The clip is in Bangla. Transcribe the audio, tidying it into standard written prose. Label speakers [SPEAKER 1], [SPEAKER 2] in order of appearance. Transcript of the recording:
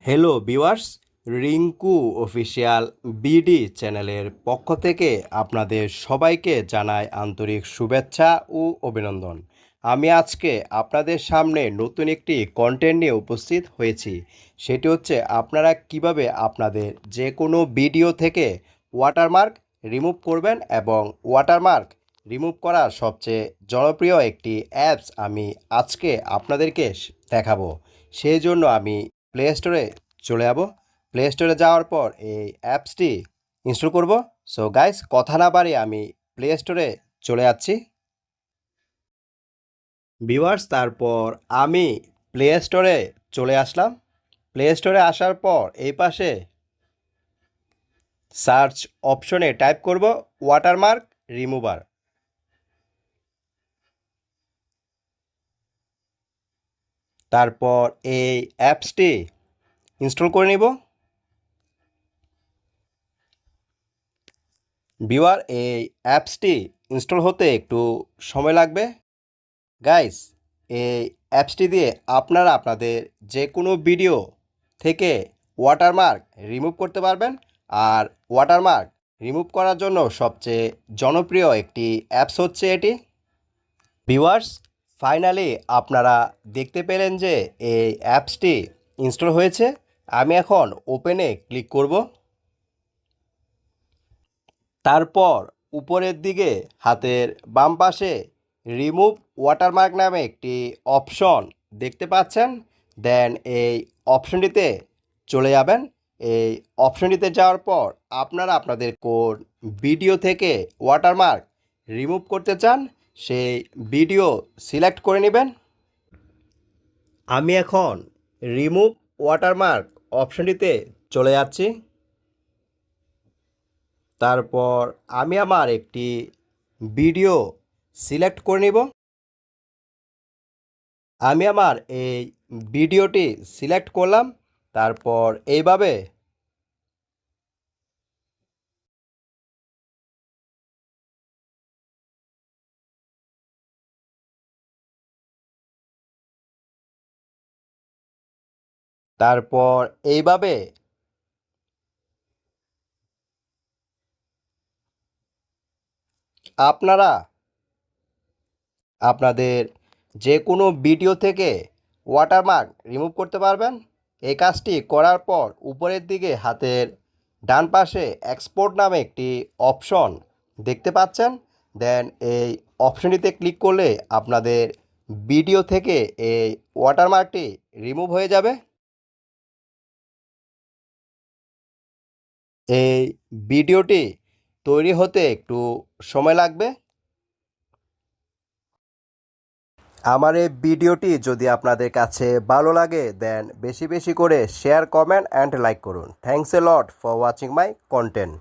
[SPEAKER 1] Hello viewers, Rinku official BD চ্যানেলের পক্ষ থেকে আপনাদের সবাইকে জানাই আন্তরিক শুভেচ্ছা ও অভিনন্দন। আমি আজকে আপনাদের সামনে নতুন একটি কন্টেন্ট নিয়ে উপস্থিত হয়েছি। সেটি হচ্ছে আপনারা কিভাবে আপনাদের যে কোনো ভিডিও থেকে ওয়াটারমার্ক রিমুভ করবেন এবং ওয়াটারমার্ক রিমুভ করার সবচেয়ে জনপ্রিয় একটি অ্যাপস আমি আজকে আপনাদেরকে দেখাবো। সেই জন্য আমি প্লে স্টোরে চলে যাব। প্লে স্টোরে যাওয়ার পর এই অ্যাপসটি ইনস্টল করব। সো গাইস, কথা না বাড়িয়ে আমি প্লে স্টোরে চলে যাচ্ছি। ভিউয়ার্স, তারপর আমি প্লে স্টোরে চলে আসলাম। প্লে স্টোরে আসার পর এই পাশে সার্চ অপশনে টাইপ করব ওয়াটারমার্ক রিমুভার। তারপর এই অ্যাপসটি ইনস্টল করে নিব। ভিউয়ার, এই অ্যাপসটি ইনস্টল হতে একটু সময় লাগবে। গাইস, এই অ্যাপসটি দিয়ে আপনারা আপনাদের যে কোনো ভিডিও থেকে ওয়াটারমার্ক রিমুভ করতে পারবেন। আর ওয়াটারমার্ক রিমুভ করার জন্য সবচেয়ে জনপ্রিয় একটি অ্যাপস হচ্ছে এটি। ভিউয়ার্স, ফাইনালি আপনারা দেখতে পেলেন যে এই অ্যাপসটি ইনস্টল হয়েছে। আমি এখন ওপেনে ক্লিক করব। তারপর উপরের দিকে হাতের বাম পাশে রিমুভ ওয়াটারমার্ক নামে একটি অপশন দেখতে পাচ্ছেন। দেন এই অপশনটিতে চলে যাবেন। এই অপশনটিতে যাওয়ার পর আপনারা আপনাদের কোন ভিডিও থেকে ওয়াটারমার্ক রিমুভ করতে চান সেই ভিডিও সিলেক্ট করে নেবেন। আমি এখন রিমুভ ওয়াটারমার্ক অপশনটিতে চলে যাচ্ছি। তারপর আমি আমার একটি ভিডিও সিলেক্ট করে নিব। আমি আমার এই ভিডিওটি সিলেক্ট করলাম। তারপর এইভাবে তারপর এইভাবে আপনারা আপনাদের যে কোনো ভিডিও থেকে ওয়াটারমার্ক রিমুভ করতে পারবেন। এই কাজটি করার পর উপরের দিকে হাতের ডান পাশে এক্সপোর্ট নামে একটি অপশন দেখতে পাচ্ছেন। দেন এই অপশনটিতে ক্লিক করলে আপনাদের ভিডিও থেকে এই ওয়াটারমার্কটি রিমুভ হয়ে যাবে। এই ভিডিওটি তৈরি হতে একটু সময় লাগবে। আমার এই ভিডিওটি যদি আপনাদের কাছে ভালো লাগে দেন বেশি বেশি করে শেয়ার, কমেন্ট অ্যান্ড লাইক করুন। Thanks a lot for watching my content.